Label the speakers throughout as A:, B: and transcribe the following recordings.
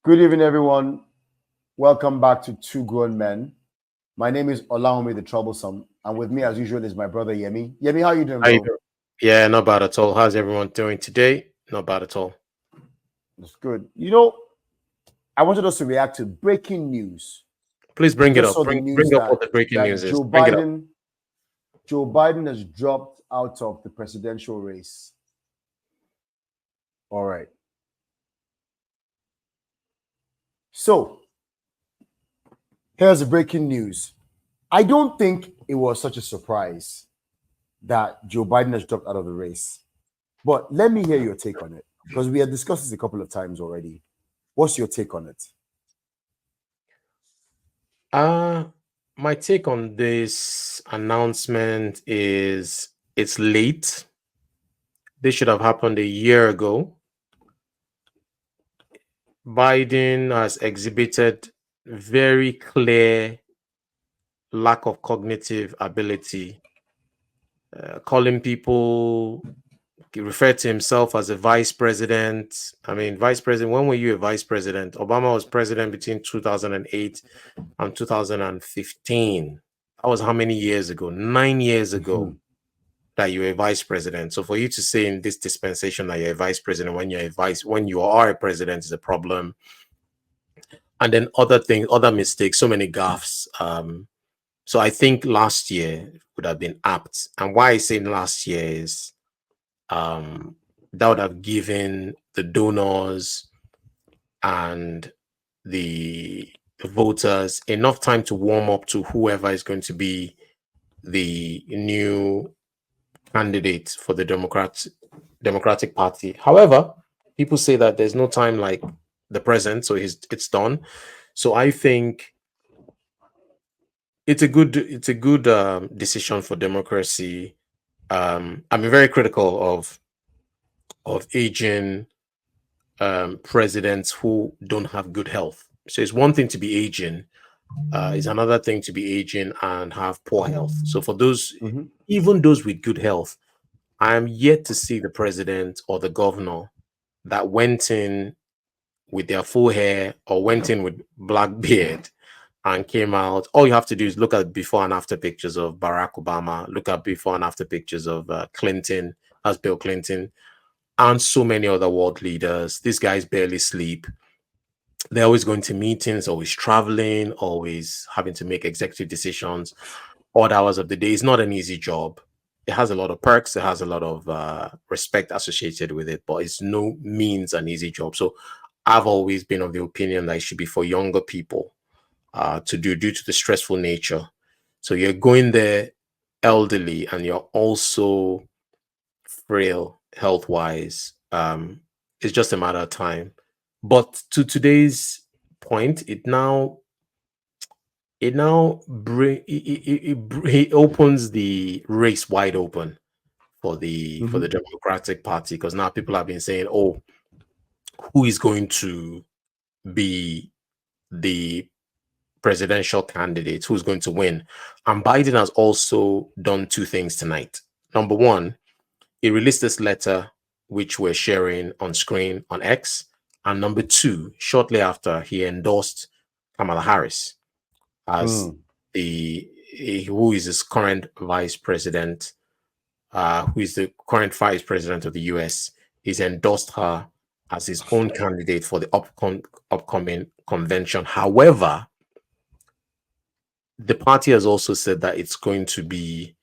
A: Good evening, everyone. Welcome back to Two Grown Men. My name is Olaume the Troublesome, and with me, as usual, is my brother Yemi. Yemi, how you doing,
B: How you
A: bro?
B: doing? Yeah, not bad at all. How's everyone doing today? Not bad at all.
A: That's good. I wanted us to react to breaking news.
B: Please
A: We
B: bring it
A: just
B: up.
A: saw the
B: Bring
A: news
B: up what
A: that
B: the breaking
A: that
B: news is.
A: Joe
B: Bring it up.
A: Biden Joe Biden has dropped out of the presidential race. All right. So here's the breaking news. I don't think it was such a surprise that Joe Biden has dropped out of the race. But let me hear your take on it because we have discussed this a couple of times already. What's your take on it?
B: Uh my take on this announcement is it's late. This should have happened a year ago. Biden has exhibited very clear lack of cognitive ability, calling people. He referred to himself as a vice president. I mean, vice president, when were you a vice president? Obama was president between 2008 and 2015. That was how many years ago? 9 years
A: Mm-hmm.
B: ago that you were a vice president. So for you to say in this dispensation that you're a vice president when you are a president is a problem. And then other things, other mistakes, so many gaffes. So I think last year would have been apt. And why I say last year is um, that would have given the donors and the voters enough time to warm up to whoever is going to be the new candidate for the Democratic Party. However, people say that there's no time like the present, so it's done. So I think it's a good decision for democracy. I'm very critical of aging presidents who don't have good health. So it's one thing to be aging, it's another thing to be aging and have poor health. So for those,
A: Mm-hmm.
B: even those with good health, I am yet to see the president or the governor that went in with their full hair or went in with black beard and came out. All you have to do is look at before and after pictures of Barack Obama, look at before and after pictures of Clinton, as Bill Clinton, and so many other world leaders. These guys barely sleep. They're always going to meetings, always traveling, always having to make executive decisions, odd hours of the day. It's not an easy job. It has a lot of perks, it has a lot of respect associated with it, but it's no means an easy job. So I've always been of the opinion that it should be for younger people to do due to the stressful nature. So you're going there elderly and you're also frail health wise. It's just a matter of time. But to today's point, it opens the race wide open for
A: Mm-hmm.
B: the Democratic Party, because now people have been saying, "Oh, who is going to be the presidential candidate? Who's going to win?" And Biden has also done two things tonight. Number one, he released this letter, which we're sharing on screen on X. And number two, shortly after, he endorsed Kamala Harris as
A: Mm.
B: the who is his current vice president, who is the current vice president of the US. He's endorsed her as his own candidate for the upcoming convention. However, the party has also said that it's going to be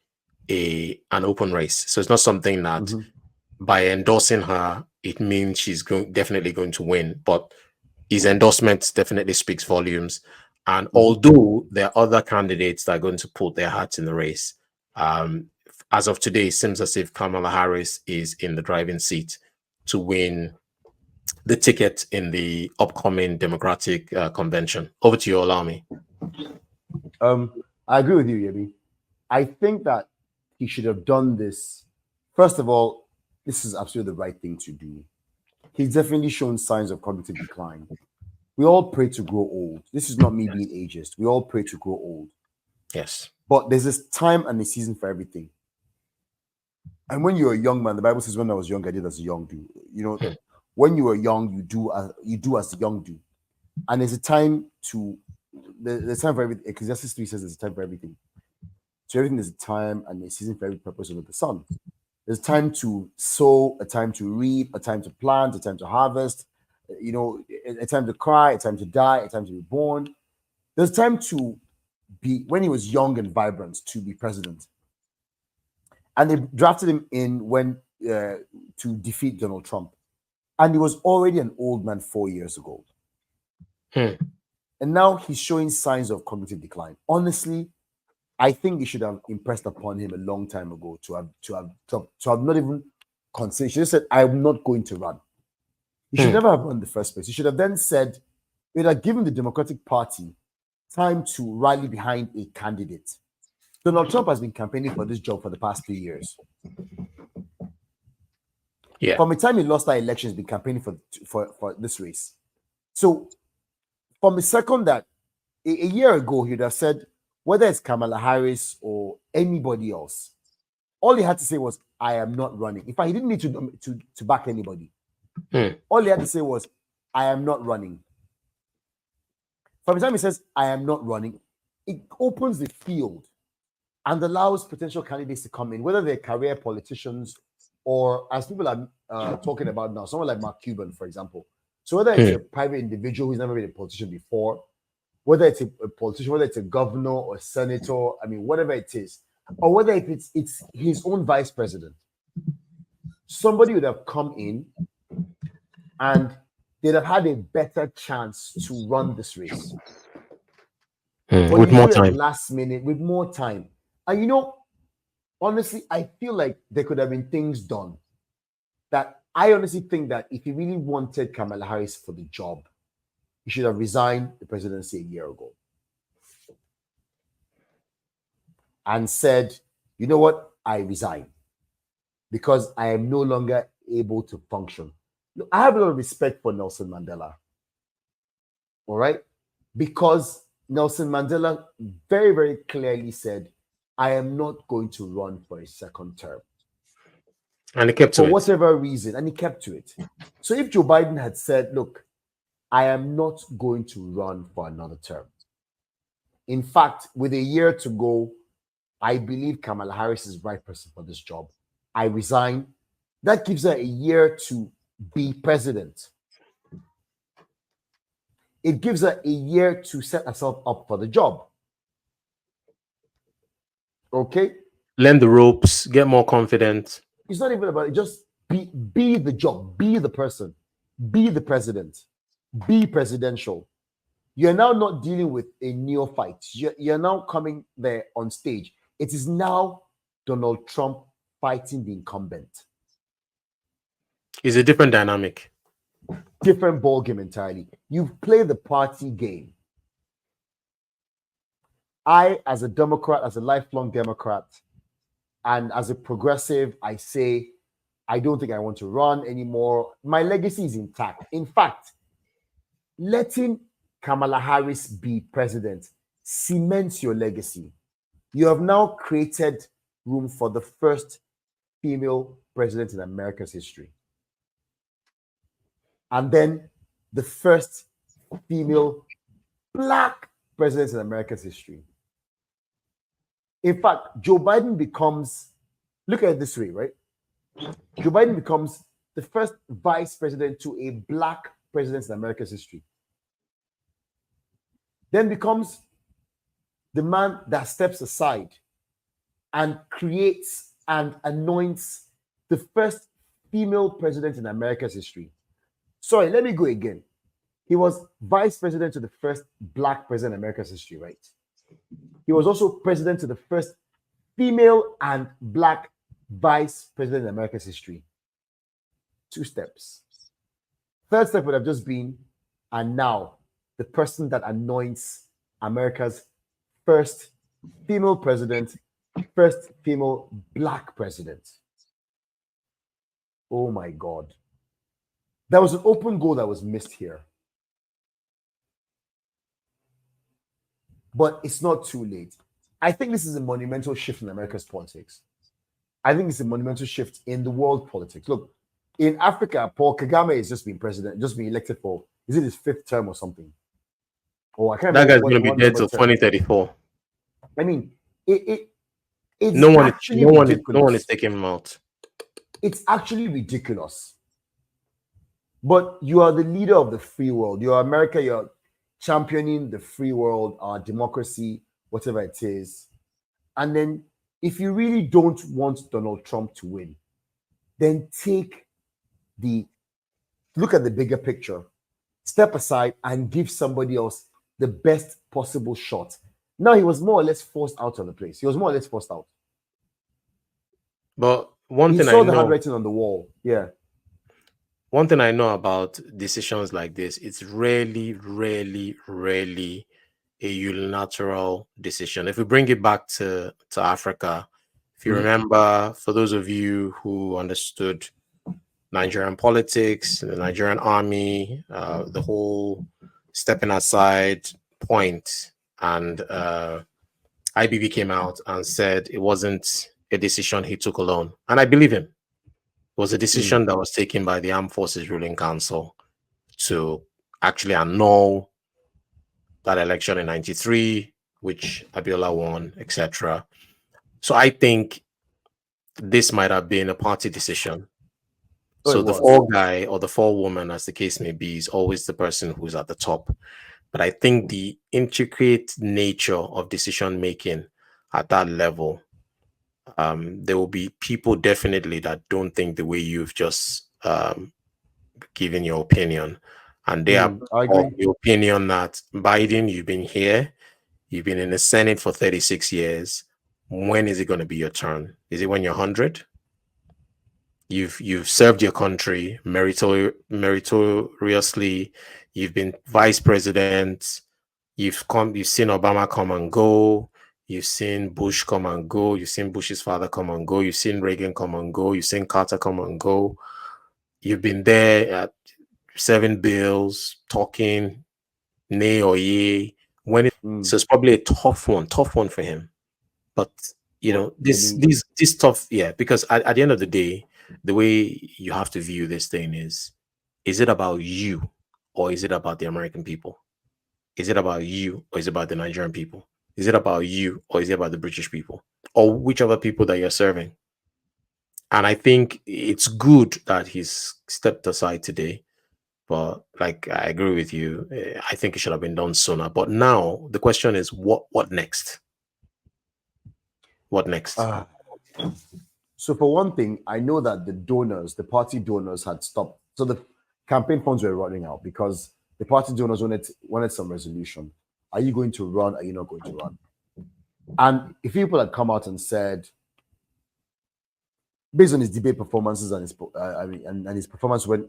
B: an open race. So it's not something that
A: Mm-hmm.
B: by endorsing her, it means she's definitely going to win. But his endorsement definitely speaks volumes. And
A: Mm-hmm.
B: although there are other candidates that are going to put their hats in the race, um, as of today, it seems as if Kamala Harris is in the driving seat to win the ticket in the upcoming Democratic convention. Over to you, Olami.
A: I agree with you, Yemi. I think that he should have done this. First of all, this is absolutely the right thing to do. He's definitely shown signs of cognitive decline. We all pray to grow old. This is not me being ageist. We all pray to grow old.
B: Yes.
A: But there's this time and a season for everything. And when you're a young man, the Bible says, "When I was young, I did as the young do."
B: Hmm.
A: When you are young, you do as the young do. And there's a time to there's time for everything. Ecclesiastes 3 says there's a time for everything. So everything there's a time and a season for every purpose under the sun. There's time to sow, a time to reap, a time to plant, a time to harvest, a time to cry, a time to die, a time to be born. There's time to be, when he was young and vibrant, to be president. And they drafted him in to defeat Donald Trump. And he was already an old man 4 years ago. And now he's showing signs of cognitive decline. Honestly, I think it should have impressed upon him a long time ago to have not even considered. He should have said, "I'm not going to run." He should never have run in the first place. He should have then said, it would have given the Democratic Party time to rally behind a candidate. Donald Trump has been campaigning for this job for the past 3 years.
B: Yeah.
A: From the time he lost that election, he's been campaigning for this race. So from the second that a year ago, he'd have said, whether it's Kamala Harris or anybody else, all he had to say was, "I am not running." In fact, he didn't need to back anybody. All he had to say was, "I am not running." From the time he says, "I am not running," it opens the field and allows potential candidates to come in, whether they're career politicians or, as people are talking about now, someone like Mark Cuban, for example. So whether it's a private individual who's never been a politician before, whether it's a politician, whether it's a governor or senator, whatever it is, or whether it's his own vice president, somebody would have come in and they'd have had a better chance to run this race.
B: With more time.
A: Last minute, with more time. And honestly, I feel like there could have been things done that I honestly think that if he really wanted Kamala Harris for the job, he should have resigned the presidency a year ago and said, "You know what? I resign because I am no longer able to function." I have a lot of respect for Nelson Mandela. All right? Because Nelson Mandela very, very clearly said, "I am not going to run for a second term."
B: And he kept to it.
A: For whatever reason, and he kept to it. So if Joe Biden had said, "Look, I am not going to run for another term." In fact, with a year to go, I believe Kamala Harris is the right person for this job. I resign. That gives her a year to be president. It gives her a year to set herself up for the job. Okay?
B: Learn the ropes, get more confident.
A: It's not even about it. Just be the job, be the person, be the president, be presidential. You're now not dealing with a neophyte. You're now coming there on stage. It is now Donald Trump fighting the incumbent.
B: It's a different dynamic.
A: Different ball game entirely. You've played the party game. I, as a Democrat, as a lifelong Democrat, and as a progressive, I say, I don't think I want to run anymore. My legacy is intact. In fact, letting Kamala Harris be president cements your legacy. You have now created room for the first female president in America's history. And then the first female Black president in America's history. In fact, Joe Biden becomes, look at it this way, right? Joe Biden becomes the first vice president to a Black president in America's history. Then becomes the man that steps aside and creates and anoints the first female president in America's history. Sorry, let me go again. He was vice president to the first Black president in America's history, right? He was also president to the first female and Black vice president in America's history. 2 steps. Third step would have just been, and now, the person that anoints America's first female president, first female Black president. Oh my God. There was an open goal that was missed here. But it's not too late. I think this is a monumental shift in America's politics. I think it's a monumental shift in the world politics. Look, in Africa, Paul Kagame has just been president, just been elected for, is it his 5th term or something? Oh, I can't
B: That
A: remember
B: guy's going to be
A: what
B: dead
A: number
B: till
A: 10.
B: 2034.
A: I mean,
B: He's going to be
A: what
B: dead
A: number
B: till
A: 10.
B: 2034.
A: I mean, it's actually
B: No one is
A: ridiculous.
B: taking him out.
A: It's actually ridiculous. But you are the leader of the free world. You're America. You're championing the free world, our democracy, whatever it is. And then, if you really don't want Donald Trump to win, then look at the bigger picture, step aside and give somebody else the best possible shot. Now he was more or less forced out of the place. He was more or less forced out.
B: But one
A: He
B: thing I
A: saw the
B: know,
A: handwriting on the wall. Yeah.
B: one thing I know about decisions like this, it's rarely, rarely, rarely a unilateral decision. If we bring it back to Africa, if you remember, for those of you who understood Nigerian politics, the Nigerian army, the whole stepping aside point, and IBB came out and said it wasn't a decision he took alone. And I believe him. It was a decision that was taken by the Armed Forces Ruling Council to actually annul that election in 93, which Abiola won, etc. So I think this might have been a party decision.
A: Oh,
B: So
A: it
B: the
A: was.
B: fall guy or the fall woman, as the case may be, is always the person who's at the top. But I think the intricate nature of decision making at that level, there will be people definitely that don't think the way you've just given your opinion, and they are
A: I
B: of
A: agree.
B: the opinion that Biden, you've been here, you've been in the Senate for 36 years. When is it going to be your turn? Is it when you're 100? You've served your country meritoriously. You've been vice president. You've seen Obama come and go. You've seen Bush come and go. You've seen Bush's father come and go. You've seen Reagan come and go. You've seen Carter come and go. You've been there at serving bills, talking nay or yay. So it's probably a tough one for him. But you know, this tough, yeah, because at the end of the day, the way you have to view this thing is it about you or is it about the American people? Is it about you or is it about the Nigerian people? Is it about you or is it about the British people? Or whichever people that you're serving? And I think it's good that he's stepped aside today. But like I agree with you, I think it should have been done sooner. But now the question is, what next? What next?
A: So for one thing, I know that the party donors had stopped. So the campaign funds were running out because the party donors wanted some resolution. Are you going to run? Are you not going to run? And if people had come out and said, based on his debate performances and his performance when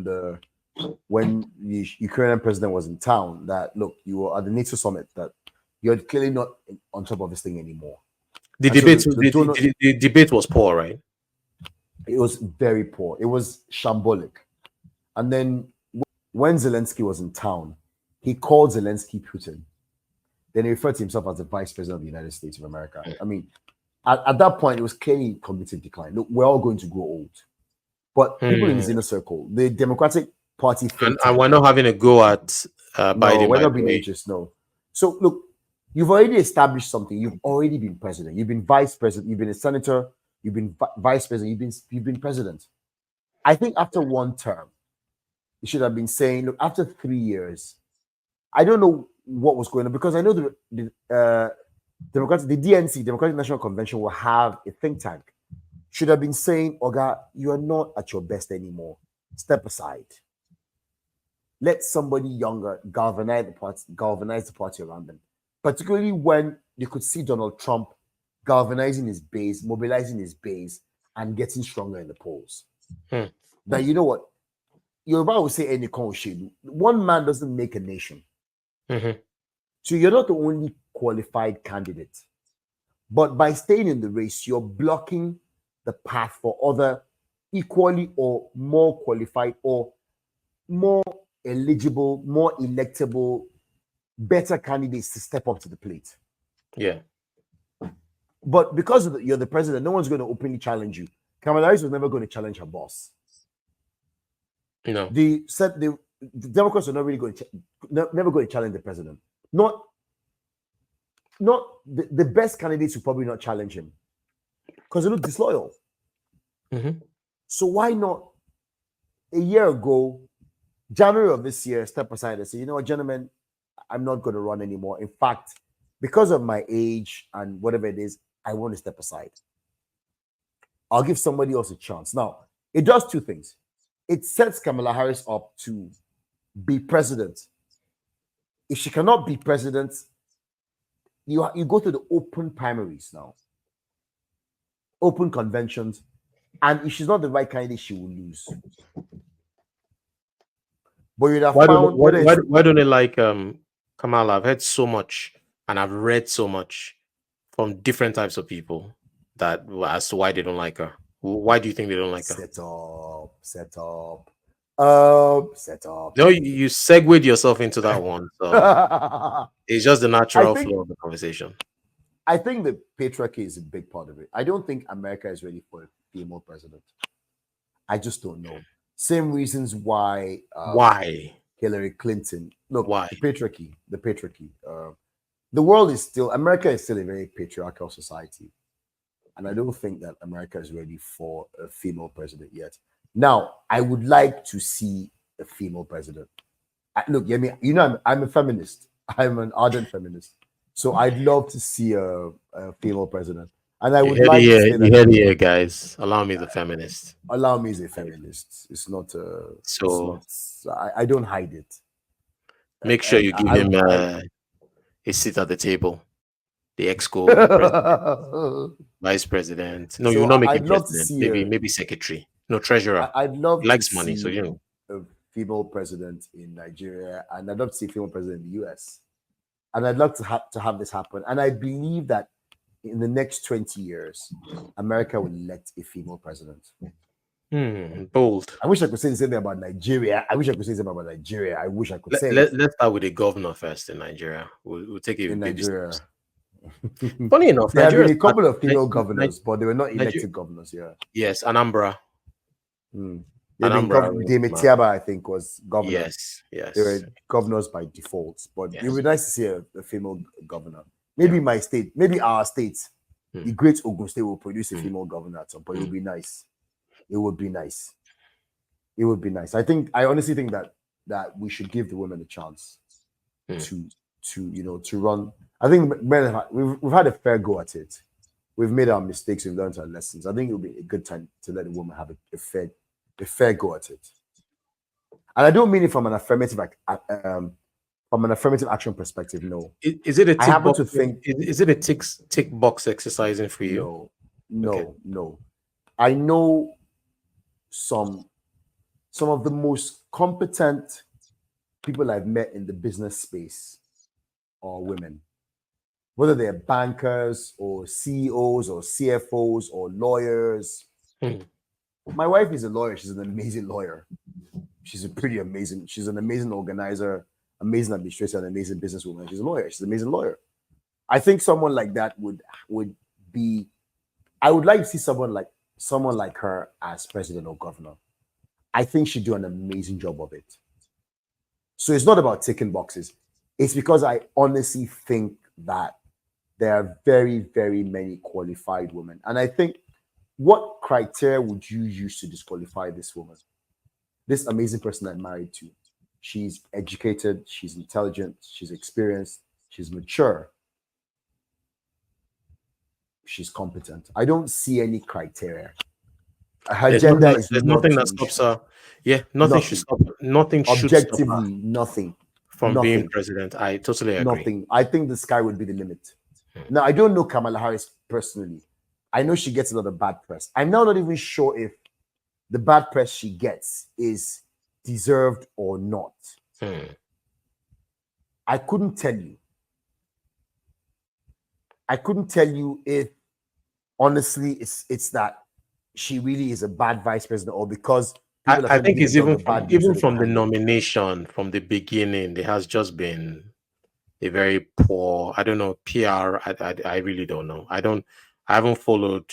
A: the Ukrainian president was in town, that look, you were at the NATO summit, that you're clearly not on top of this thing anymore.
B: The debate was poor, right?
A: It was very poor. It was shambolic. And then when Zelensky was in town, he called Zelensky Putin. Then he referred to himself as the Vice President of the United States of America. I mean, at that point, it was clearly cognitive decline. Look, we're all going to grow old. But people in his inner circle, the Democratic Party think
B: and we're not having a go at Biden.
A: No, we're not being ageist, no. So look, you've already established something. You've already been president. You've been vice president. You've been a senator. You've been vice president. You've been president. I think after one term, you should have been saying, look, after 3 years, I don't know what was going on because I know the DNC, Democratic National Convention, will have a think tank. Should have been saying, Oga, you are not at your best anymore. Step aside. Let somebody younger galvanize the party around them. Particularly when you could see Donald Trump galvanizing his base, mobilizing his base, and getting stronger in the polls. That you know what? Yoruba will say any conscience. One man doesn't make a nation. So you're not the only qualified candidate. But by staying in the race, you're blocking the path for other equally or more qualified or more eligible, more electable, better candidates to step up to the plate.
B: Yeah.
A: But because you're the president, no one's going to openly challenge you. Kamala Harris was never going to challenge her boss.
B: No.
A: They said the Democrats are not really going to never going to challenge the president. Not the best candidates will probably not challenge him because they look disloyal.
B: Mm-hmm.
A: So why not a year ago, January of this year, step aside and say, you know what, gentlemen, I'm not going to run anymore. In fact, because of my age and whatever it is, I want to step aside. I'll give somebody else a chance. Now, it does two things. It sets Kamala Harris up to be president. If she cannot be president, you go to the open primaries now, open conventions, and if she's not the right candidate, she will lose. But you'd have found
B: why don't they like Kamala? I've heard so much and I've read so much from different types of people that as to why they don't like her. Why do you think they don't like her?
A: Set up.
B: No, you segued yourself into that one. So it's just the natural flow of the conversation.
A: I think the patriarchy is a big part of it. I don't think America is ready for a female president. I just don't know. Same reasons why Hillary Clinton. Look,
B: why
A: the patriarchy. The world is still, America is still a very patriarchal society. And I don't think that America is ready for a female president yet. Now, I would like to see a female president. Look, you know, I'm a feminist. I'm an ardent feminist. So I'd love to see a female president. And I would like to say that.
B: You heard here, guys. Allow me, the feminist.
A: Allow me as a feminist. It's not. I don't hide it.
B: Make sure you give him a seat at the table. The exco vice president. No, so you're not making president. Maybe secretary. No, treasurer.
A: I'd love
B: he likes money, so you know.
A: A female president in Nigeria, and I'd love to see a female president in the US. And I'd love to have this happen. And I believe that in the next 20 years, America will elect a female president.
B: Bold.
A: I wish I could say the same thing about Nigeria. I wish I could say say.
B: Let's start with the governor first in Nigeria. We'll take it
A: in Nigeria.
B: Funny enough,
A: there have been a couple of female governors, but they were not elected governors. Yeah.
B: Yes, Anambra.
A: Demetiaba, I think, was governor.
B: Yes.
A: They were governors by default, but it would be nice to see a female governor. Maybe my state, maybe our state, the great Ogun State will produce a female governor at some point. It would be nice. It would be nice. I honestly think that we should give the women a chance to run. I think men we've had a fair go at it. We've made our mistakes, we've learned our lessons. I think it would be a good time to let a woman have a fair go at it. And I don't mean it from an affirmative action perspective. No.
B: Is it a tick box? Is it a tick box exercising for you?
A: No. I know some of the most competent people I've met in the business space are women. Whether they're bankers or CEOs or CFOs or lawyers. My wife is a lawyer. She's an amazing lawyer. She's an amazing organizer, amazing administrator, and amazing businesswoman. She's a lawyer. She's an amazing lawyer. I think someone like that would be. I would like to see someone like her as president or governor. I think she'd do an amazing job of it. So it's not about ticking boxes. It's because I honestly think that there are very, very many qualified women. And I think, what criteria would you use to disqualify this woman? This amazing person I'm married to. She's educated, she's intelligent, she's experienced, she's mature. She's competent. I don't see any criteria. Her gender is
B: nothing that stops her. Yeah, nothing should stop her. Nothing should
A: objectively
B: stop her
A: nothing
B: from being president. I totally agree.
A: Nothing. I think the sky would be the limit. Now, I don't know Kamala Harris personally. I know she gets a lot of bad press. I'm now not even sure if the bad press she gets is deserved or not. I couldn't tell you. I couldn't tell you if, honestly, it's that she really is a bad vice president, or because
B: I think it's even from the nomination, from the beginning, there has just been a very poor, I don't know, PR. I really don't know. I haven't followed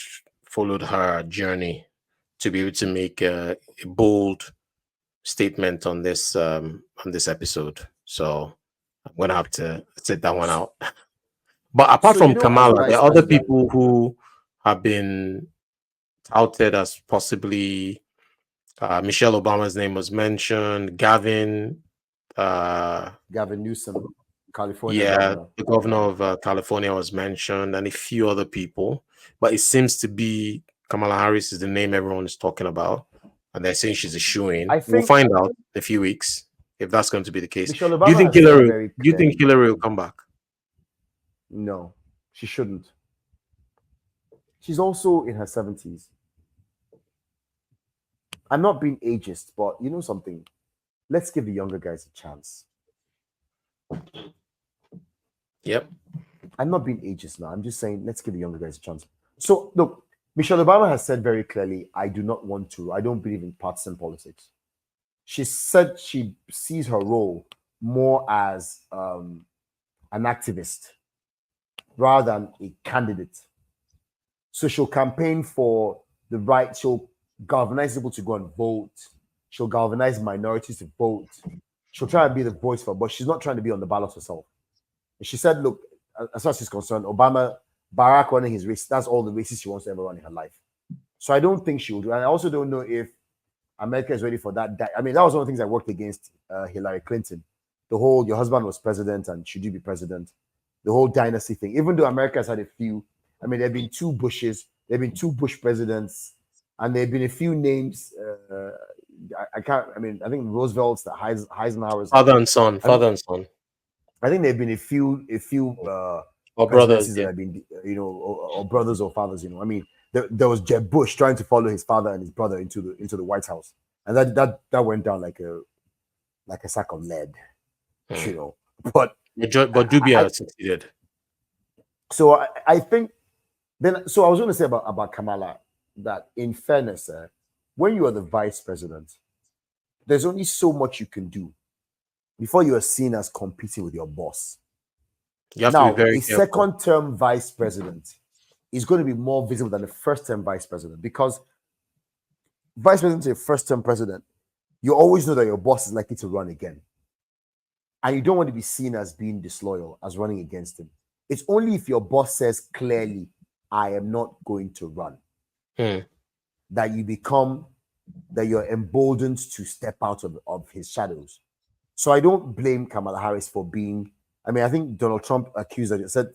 B: her journey to be able to make a bold statement on this episode. So I'm gonna have to sit that one out. But apart
A: So,
B: from
A: as a
B: Kamala, there
A: vice
B: are other
A: president,
B: people who have been touted as possibly Michelle Obama's name was mentioned, Gavin,
A: Gavin Newsom, California
B: yeah,
A: governor.
B: the governor of California was mentioned, and a few other people. But it seems to be Kamala Harris is the name everyone is talking about, and they're saying she's a shoo-in.
A: I
B: We'll
A: think
B: find out in a few weeks if that's going to be the case.
A: Michelle
B: Do you
A: Obama
B: think
A: has said
B: Hillary?
A: very
B: Do you think
A: clearly,
B: Hillary will come back?
A: no, she shouldn't. She's also in her 70s. I'm not being ageist, but you know something? Let's give the younger guys a chance.
B: Yep.
A: I'm not being ageist now. I'm just saying, let's give the younger guys a chance. So, look, Michelle Obama has said very clearly, I don't believe in partisan politics. She said she sees her role more as an activist rather than a candidate. So she'll campaign for the right, she'll galvanize people to go and vote. She'll galvanize minorities to vote. She'll try and be the voice for, but she's not trying to be on the ballot herself. And she said, look, as far as she's concerned, Barack running his race, that's all the races she wants to ever run in her life. So I don't think she will do. And I also don't know if America is ready for that. I mean, that was one of the things I worked against Hillary Clinton. The whole, your husband was president and should you be president? The whole dynasty thing. Even though America has had a few, I mean, there have been two Bushes, there have been two Bush presidents, and there have been a few names. I can't, I mean, I think Roosevelt's, the Eisenhower's.
B: Father and son. Father and son.
A: I think there have been a few
B: Or brothers.
A: presidencies that have been, or brothers or fathers. I mean, there was Jeb Bush trying to follow his father and his brother into the White House, and that went down like a sack of lead, But
B: Dubia succeeded.
A: So I think then. So I was going to say about Kamala that, in fairness, when you are the vice president, there's only so much you can do before you are seen as competing with your boss.
B: You have to be very careful.
A: Second-term vice president is going to be more visible than the first-term vice president, because vice president is a first-term president. You always know that your boss is likely to run again, and you don't want to be seen as being disloyal, as running against him. It's only if your boss says clearly, I am not going to run, that you're emboldened to step out of his shadows. So I don't blame Kamala Harris for being, I mean, I think Donald Trump accused her, said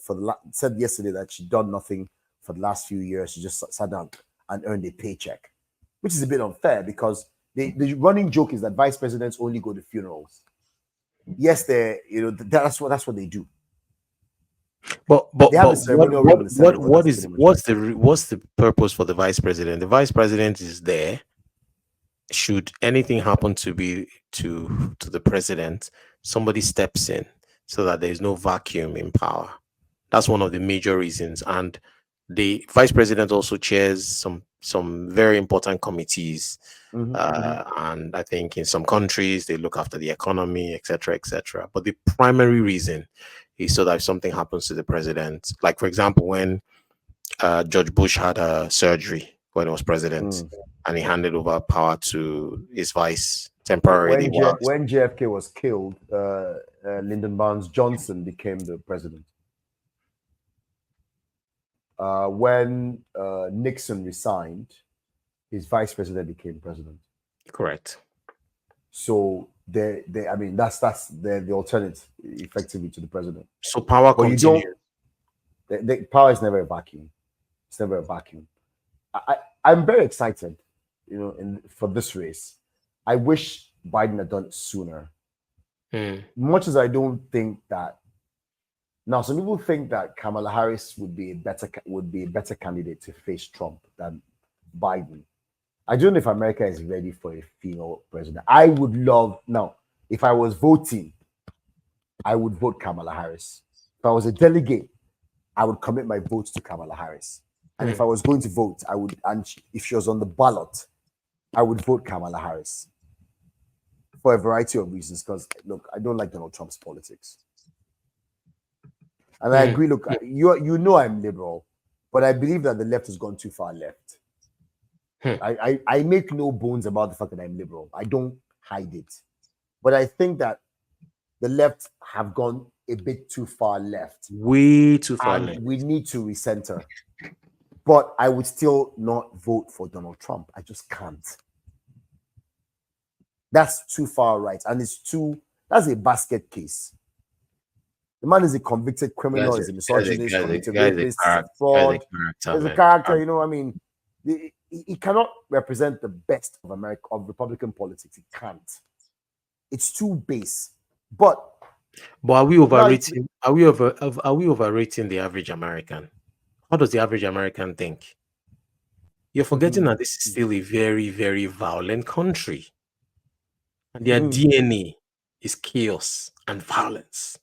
A: yesterday that she'd done nothing for the last few years. She just sat down and earned a paycheck, which is a bit unfair, because the running joke is that vice presidents only go to funerals. Yes, that's what they do.
B: But what's the purpose for the vice president? The vice president is there. Should anything happen to the president, somebody steps in so that there is no vacuum in power. That's one of the major reasons. And the vice president also chairs some very important committees. And I think in some countries they look after the economy, etc., etc. But the primary reason is so that if something happens to the president, like for example, when George Bush had a surgery when he was president, and he handed over power to his vice temporarily.
A: When JFK was killed, Lyndon Barnes Johnson became the president. When Nixon resigned, his vice president became president.
B: Correct.
A: So I mean, that's the alternate effectively to the president.
B: So power continues.
A: The power is never a vacuum. It's never a vacuum. I'm very excited, for this race. I wish Biden had done it sooner. Much as I don't think that. Now, some people think that Kamala Harris would be a better candidate to face Trump than Biden. I don't know if America is ready for a female president. I would love, now, if I was voting, I would vote Kamala Harris. If I was a delegate, I would commit my votes to Kamala Harris. And if I was going to vote, if she was on the ballot, I would vote Kamala Harris for a variety of reasons. Because, look, I don't like Donald Trump's politics. And I agree, look, I'm liberal, but I believe that the left has gone too far left. I make no bones about the fact that I'm liberal. I don't hide it. But I think that the left have gone a bit too far left.
B: Way too far
A: And
B: left.
A: we need to recenter. But I would still not vote for Donald Trump. I just can't. That's too far right. And that's a basket case. The man is a convicted criminal, he's a misogynist, convicted rapist, fraud. He's a character, you know, I mean, he cannot represent the best of America, of Republican politics. He can't. It's too base. But
B: are we overrating? Are we overrating the average American? How does the average American think? You're forgetting that this is still a very, very violent country. And their DNA is chaos and violence.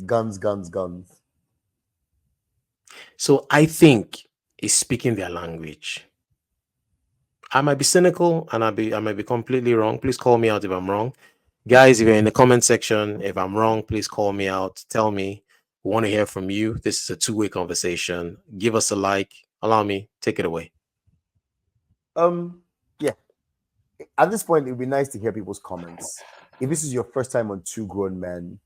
A: Guns, guns, guns.
B: So I think it's speaking their language. I might be cynical and I might be completely wrong. Please call me out if I'm wrong. Guys, if you're in the comment section, if I'm wrong, please call me out. Tell me. We want to hear from you. This is a two-way conversation. Give us a like. Allow me. Take it away.
A: Yeah. At this point, it would be nice to hear people's comments. If this is your first time on Two Grown Men,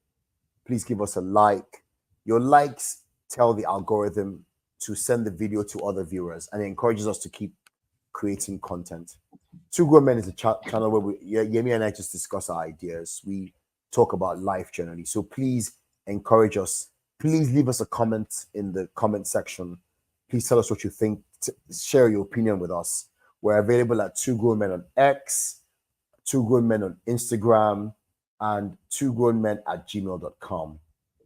A: please give us a like. Your likes tell the algorithm to send the video to other viewers, and it encourages us to keep creating content. Two Grown Men is a channel where Yemi and I just discuss our ideas. We talk about life generally. So please encourage us. Please leave us a comment in the comment section. Please tell us what you think. Share your opinion with us. We're available at Two Grown Men on X, Two Grown Men on Instagram, and twogrownmen@gmail.com.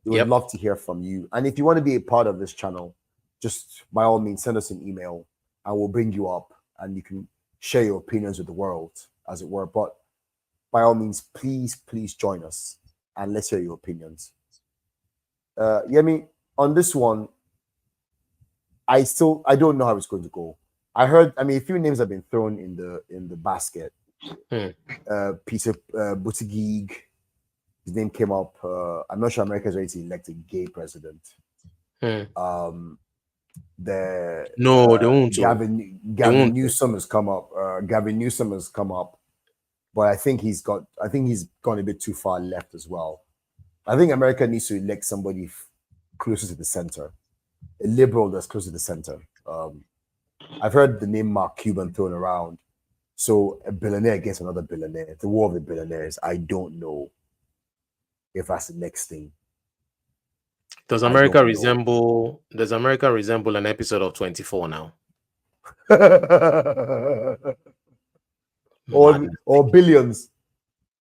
A: We would love to hear from you. And if you want to be a part of this channel, just by all means, send us an email and we'll bring you up and you can share your opinions with the world, as it were. But by all means, please join us and let's hear your opinions. Yemi, on this one, I don't know how it's going to go. A few names have been thrown in the basket. Peter Buttigieg, his name came up. I'm not sure America's ready to elect a gay president.
B: They won't.
A: Gavin Newsom has come up. But I think he's gone a bit too far left as well. I think America needs to elect somebody closer to the center, a liberal that's closer to the center. I've heard the name Mark Cuban thrown around. So a billionaire against another billionaire, the war of the billionaires. I don't know if that's the next thing.
B: Does America resemble an episode of 24 now?
A: or Billions.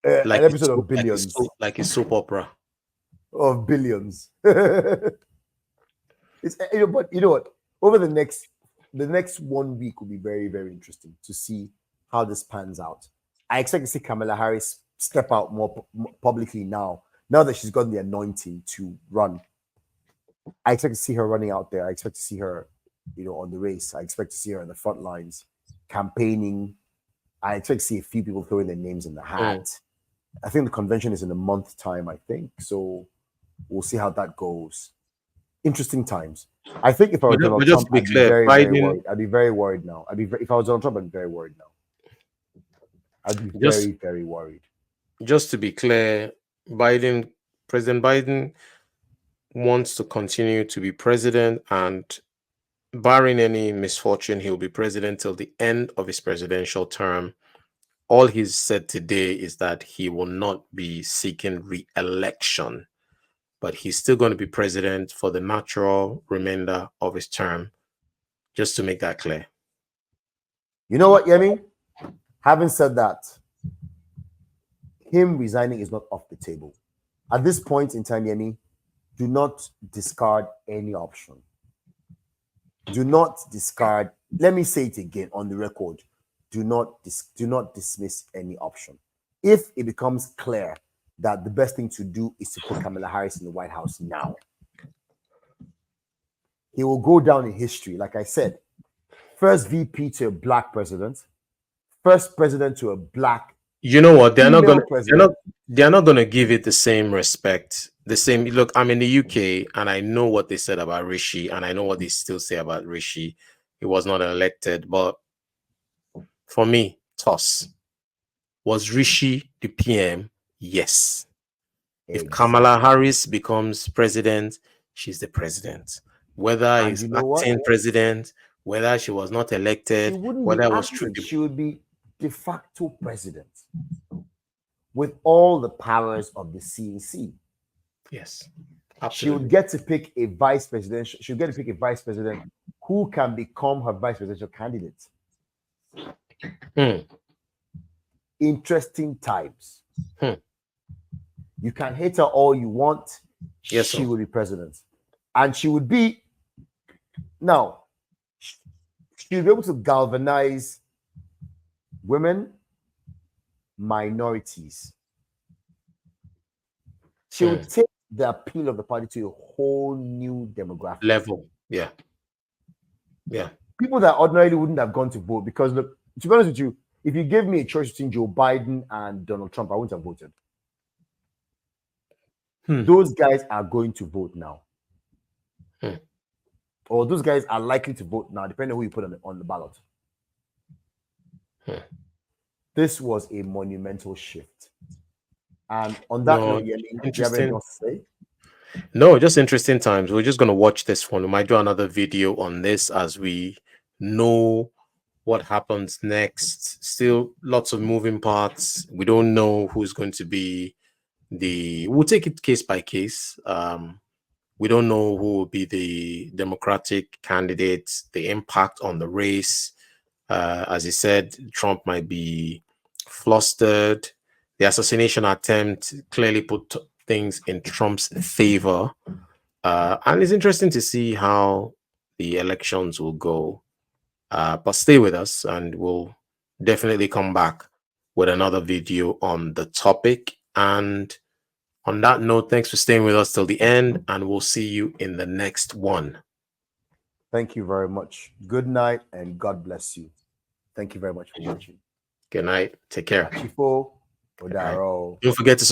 B: Like
A: an episode of Billions.
B: Like a soap opera.
A: Of Billions. It's, but you know what? Over the next 1 week will be very, very interesting to see how this pans out. I expect to see Kamala Harris step out more publicly now that she's gotten the anointing to run. I expect to see her running out there. I expect to see her, on the race. I expect to see her in the front lines, campaigning. I expect to see a few people throwing their names in the hat. I think the convention is in a month's time, I think. So we'll see how that goes. Interesting times. I think if I was Donald Trump, I'd be very, very worried. I'd be very worried now. If I was Donald Trump, I'd be very worried now. I'd be very, very worried.
B: Just to be clear, President Biden wants to continue to be president, and barring any misfortune, he'll be president till the end of his presidential term. All he's said today is that he will not be seeking re-election, but he's still going to be president for the natural remainder of his term. Just to make that clear.
A: You know what, Yemi? Having said that, him resigning is not off the table. At this point in time, Yemi, do not discard any option. Do not discard. Let me say it again on the record. Do not dismiss any option. If it becomes clear that the best thing to do is to put Kamala Harris in the White House now, he will go down in history. Like I said, first VP to a black president, first president to a black.
B: You know what? They're not going to give it the same respect. The same look. I'm in the UK, and I know what they said about Rishi, and I know what they still say about Rishi. He was not elected, but for me, toss. Was Rishi the PM? Yes. If
A: Exactly.
B: Kamala Harris becomes president, she's the president. Whether
A: And
B: it's
A: you know what?
B: acting president, whether she was not
A: She
B: elected,
A: wouldn't
B: whether
A: be
B: it was
A: acting.
B: true.
A: She would be de facto president with all the powers of the CNC.
B: Yes,
A: She would
B: absolutely.
A: get to pick a vice president. She would get to pick a vice president who can become her vice presidential candidate.
B: Hmm.
A: Interesting times.
B: Hmm.
A: You can hate her all you want.
B: Yes,
A: She
B: sir.
A: would be president. And she would be, now, she would be able to galvanize women, minorities. She would take the appeal of the party to a whole new demographic.
B: Level. Yeah. Yeah.
A: People that ordinarily wouldn't have gone to vote, because look, to be honest with you, if you gave me a choice between Joe Biden and Donald Trump, I wouldn't have voted. Those guys are going to vote now. Or those guys are likely to vote now, depending on who you put on the ballot. This was a monumental shift. And on that note, Yemi, do you have anything else to say?
B: No, just interesting times. We're just going to watch this one. We might do another video on this as we know what happens next. Still lots of moving parts. We don't know who's going to be we'll take it case by case. We don't know who will be the Democratic candidate, the impact on the race. As he said, Trump might be flustered. The assassination attempt clearly put things in Trump's favor. And it's interesting to see how the elections will go. But stay with us and we'll definitely come back with another video on the topic. And on that note, thanks for staying with us till the end, and we'll see you in the next one.
A: Thank you very much. Good night and God bless you. Thank you very much for watching.
B: Good night. Take care.
A: Chifo, Odaro.
B: Don't forget to subscribe.